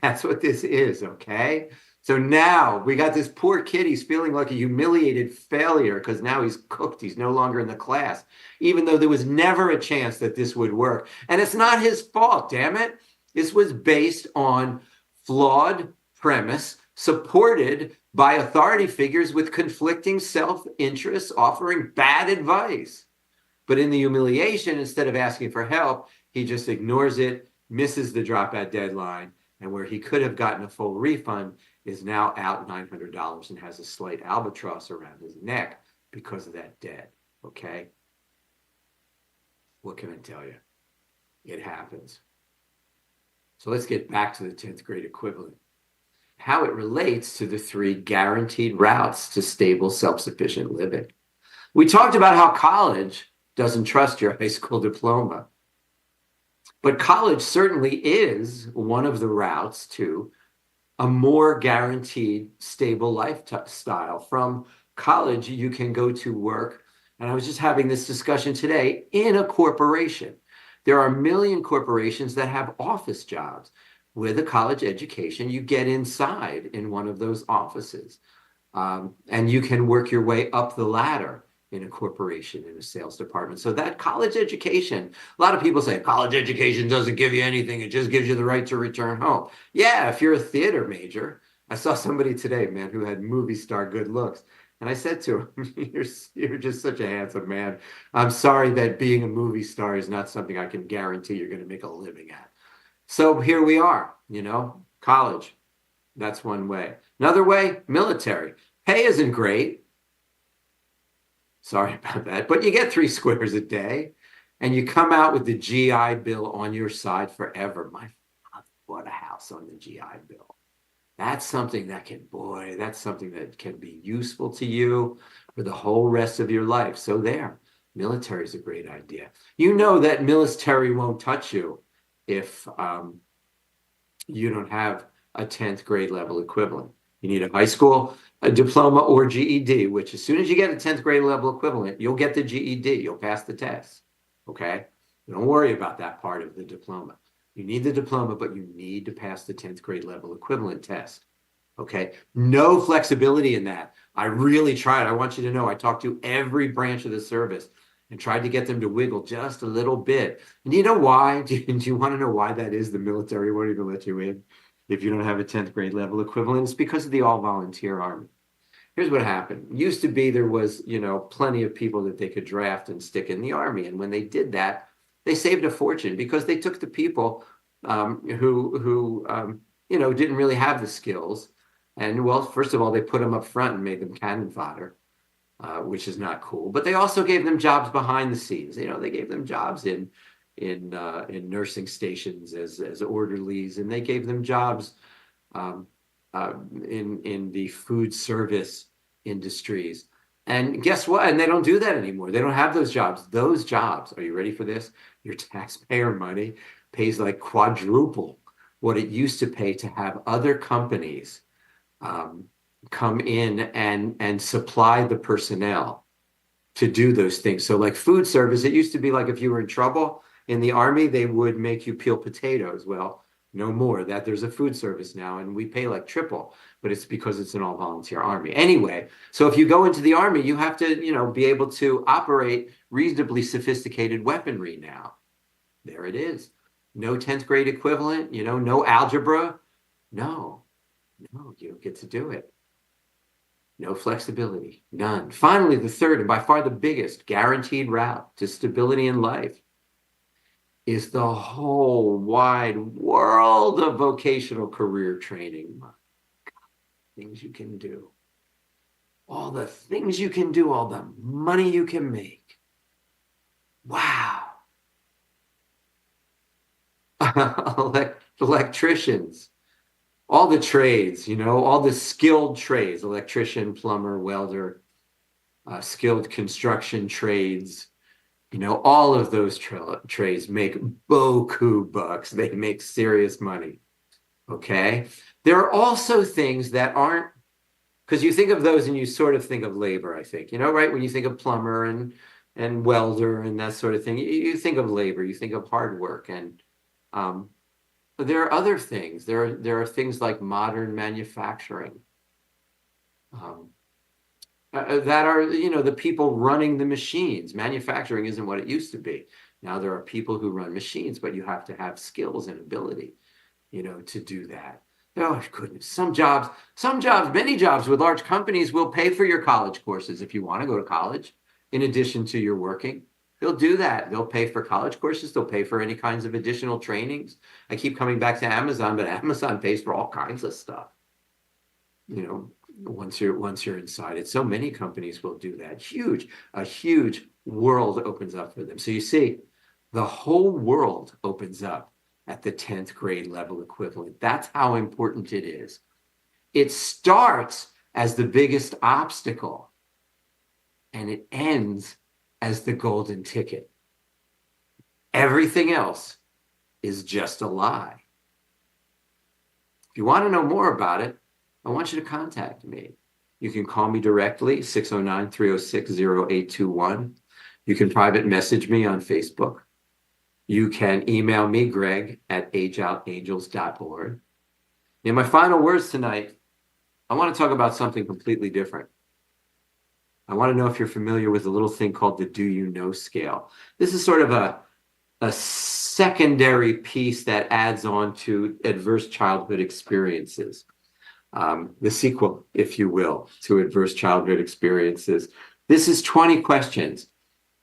That's what this is, okay? So now we got this poor kid. He's feeling like a humiliated failure because now he's cooked. He's no longer in the class, even though there was never a chance that this would work. And it's not his fault, damn it. This was based on flawed premise, supported by authority figures with conflicting self-interests offering bad advice. But in the humiliation, instead of asking for help, he just ignores it, misses the dropout deadline, and where he could have gotten a full refund is now out $900 and has a slight albatross around his neck because of that debt, okay? What can I tell you? It happens. So let's get back to the 10th grade equivalent. How it relates to the 3 guaranteed routes to stable, self-sufficient living. We talked about how college doesn't trust your high school diploma. But college certainly is one of the routes to a more guaranteed, stable lifestyle. From college, you can go to work. And I was just having this discussion today in a corporation. There are a million corporations that have office jobs. With a college education, you get inside in one of those offices. And you can work your way up the ladder in a corporation, in a sales department. So that college education, a lot of people say college education doesn't give you anything. It just gives you the right to return home. Yeah, if you're a theater major. I saw somebody today, man, who had movie star good looks. And I said to him, you're just such a handsome man. I'm sorry that being a movie star is not something I can guarantee you're going to make a living at. So here we are, college. That's one way. Another way, military. Pay isn't great. Sorry about that. But you get 3 squares a day and you come out with the GI Bill on your side forever. My father bought a house on the GI Bill. That's something that can be useful to you for the whole rest of your life. So there, military is a great idea. You know that military won't touch you if you don't have a 10th grade level equivalent. You need a high school, a diploma, or GED, which as soon as you get a 10th grade level equivalent, you'll get the GED. You'll pass the test, okay? Don't worry about that part of the diploma. You need the diploma, but you need to pass the 10th grade level equivalent test, okay? No flexibility in that. I really tried. I want you to know I talked to every branch of the service and tried to get them to wiggle just a little bit. And you know why? Do you want to know why that is? The military won't even let you in if you don't have a 10th grade level equivalent. It's because of the all-volunteer army. Here's what happened. It used to be there was, plenty of people that they could draft and stick in the army. And when they did that, they saved a fortune because they took the people who didn't really have the skills. And well, first of all, they put them up front and made them cannon fodder, which is not cool. But they also gave them jobs behind the scenes. They gave them jobs in nursing stations as orderlies, and they gave them jobs in the food service industries. And guess what? And they don't do that anymore. They don't have those jobs. Those jobs, are you ready for this? Your taxpayer money pays like quadruple what it used to pay to have other companies come in and supply the personnel to do those things. So like food service, it used to be like if you were in trouble in the army, they would make you peel potatoes. Well, no more. That there's a food service now, and we pay like triple. but it's because it's an all-volunteer Army. Anyway, so if you go into the Army, you have to, be able to operate reasonably sophisticated weaponry now. There it is. No 10th grade equivalent, no algebra. No, you don't get to do it. No flexibility, none. Finally, the third, and by far the biggest guaranteed route to stability in life is the whole wide world of vocational career training. Things you can do. All the things you can do, all the money you can make. Wow. Electricians, all the trades, all the skilled trades, electrician, plumber, welder, skilled construction trades, all of those trades make beaucoup bucks. They make serious money. Okay. There are also things that aren't, because you think of those and you sort of think of labor, I think, right? When you think of plumber and welder and that sort of thing, you think of labor, you think of hard work. And but there are other things. There are things like modern manufacturing that are, the people running the machines. Manufacturing isn't what it used to be. Now there are people who run machines, but you have to have skills and ability, to do that. Oh, goodness. Some jobs, many jobs with large companies will pay for your college courses if you want to go to college, in addition to your working. They'll do that. They'll pay for college courses. They'll pay for any kinds of additional trainings. I keep coming back to Amazon, but Amazon pays for all kinds of stuff. Once you're inside it, so many companies will do that. A huge world opens up for them. So you see, the whole world opens up at the 10th grade level equivalent. That's how important it is. It starts as the biggest obstacle, and it ends as the golden ticket. Everything else is just a lie. If you want to know more about it, I want you to contact me. You can call me directly, 609-306-0821. You can private message me on Facebook. You can email me, greg@ageoutangels.org. In my final words tonight, I want to talk about something completely different. I want to know if you're familiar with a little thing called the Do You Know scale. This is sort of a secondary piece that adds on to adverse childhood experiences. The sequel, if you will, to adverse childhood experiences. This is 20 questions.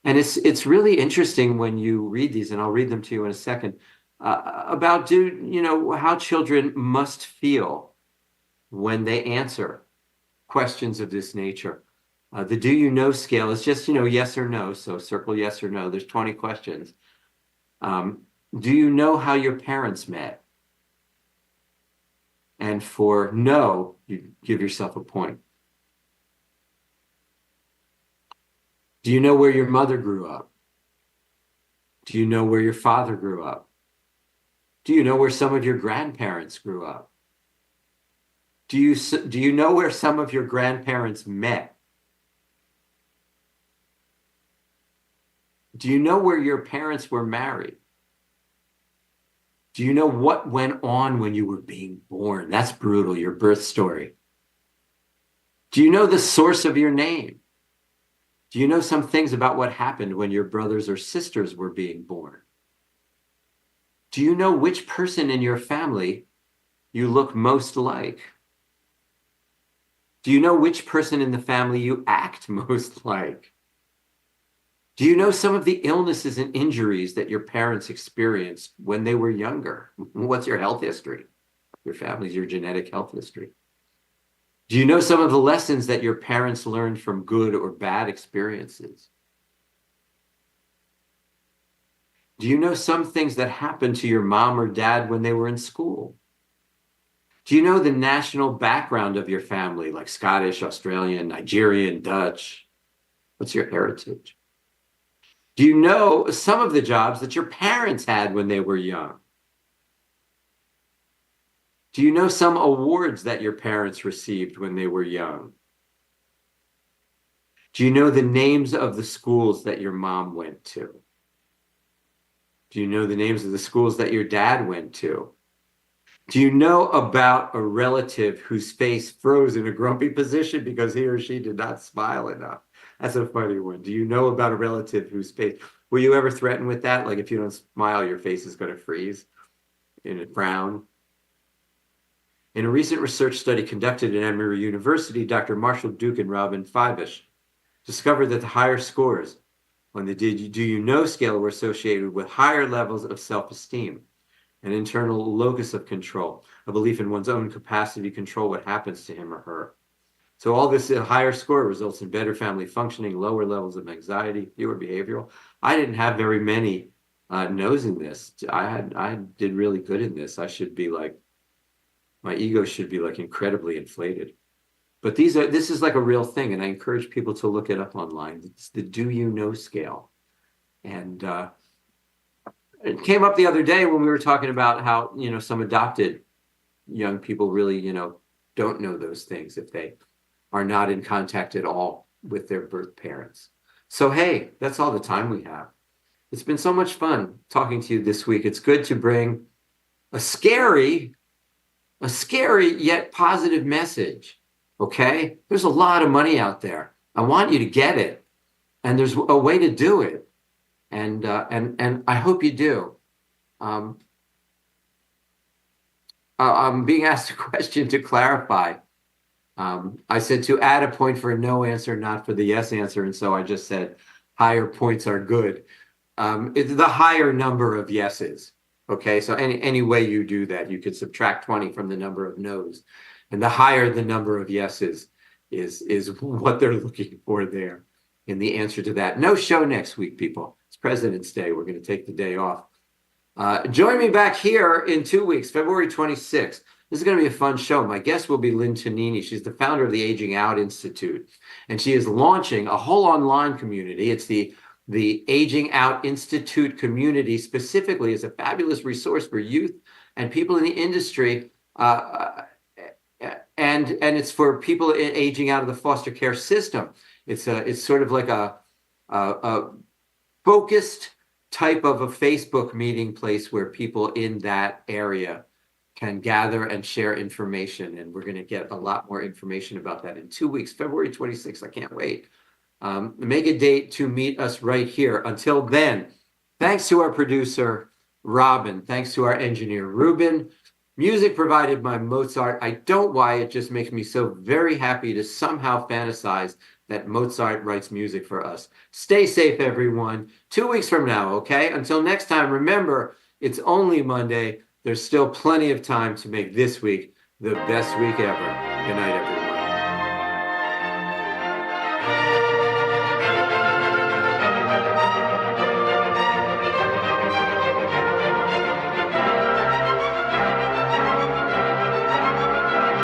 And it's really interesting when you read these, and I'll read them to you in a second, about how children must feel when they answer questions of this nature. The Do You Know scale is just, yes or no. So circle yes or no. There's 20 questions. Do you know how your parents met? And for no, you give yourself a point. Do you know where your mother grew up? Do you know where your father grew up? Do you know where some of your grandparents grew up? Do you know where some of your grandparents met? Do you know where your parents were married? Do you know what went on when you were being born? That's brutal, your birth story. Do you know the source of your name? Do you know some things about what happened when your brothers or sisters were being born? Do you know which person in your family you look most like? Do you know which person in the family you act most like? Do you know some of the illnesses and injuries that your parents experienced when they were younger? What's your health history? Your family's your genetic health history. Do you know some of the lessons that your parents learned from good or bad experiences? Do you know some things that happened to your mom or dad when they were in school? Do you know the national background of your family, like Scottish, Australian, Nigerian, Dutch? What's your heritage? Do you know some of the jobs that your parents had when they were young? Do you know some awards that your parents received when they were young? Do you know the names of the schools that your mom went to? Do you know the names of the schools that your dad went to? Do you know about a relative whose face froze in a grumpy position because he or she did not smile enough? That's a funny one. Do you know about a relative whose face, were you ever threatened with that? Like if you don't smile, your face is going to freeze in a frown? In a recent research study conducted at Emory University, Dr. Marshall Duke and Robin Fibish discovered that the higher scores on the Do You Know scale were associated with higher levels of self-esteem, an internal locus of control, a belief in one's own capacity to control what happens to him or her. So all this higher score results in better family functioning, lower levels of anxiety, fewer behavioral. I didn't have very many no's in this. I did really good in this. I should be like, my ego should be like incredibly inflated. But this is like a real thing, and I encourage people to look it up online. It's the Do You Know scale. And it came up the other day when we were talking about how, some adopted young people really, don't know those things if they are not in contact at all with their birth parents. So, hey, that's all the time we have. It's been so much fun talking to you this week. It's good to bring a scary yet positive message. Okay? There's a lot of money out there. I want you to get it. And there's a way to do it. And I hope you do. I'm being asked a question to clarify. I said to add a point for a no answer, not for the yes answer. And so I just said higher points are good. It's the higher number of yeses. Okay, so any way you do that, you could subtract 20 from the number of no's. And the higher the number of yeses is what they're looking for there in the answer to that. No show next week, people. It's President's Day. We're going to take the day off. Join me back here in 2 weeks, February 26th. This is going to be a fun show. My guest will be Lynn Tonini. She's the founder of the Aging Out Institute, and she is launching a whole online community. It's the Aging Out Institute community specifically is a fabulous resource for youth and people in the industry, and it's for people aging out of the foster care system. It's sort of like a focused type of a Facebook meeting place where people in that area can gather and share information. And we're going to get a lot more information about that in 2 weeks, February 26th. I can't wait. Make a date to meet us right here. Until then, thanks to our producer, Robin. Thanks to our engineer, Ruben. Music provided by Mozart. I don't why it just makes me so very happy to somehow fantasize that Mozart writes music for us. Stay safe, everyone. 2 weeks from now, okay? Until next time, remember, it's only Monday. There's still plenty of time to make this week the best week ever. Good night, everyone.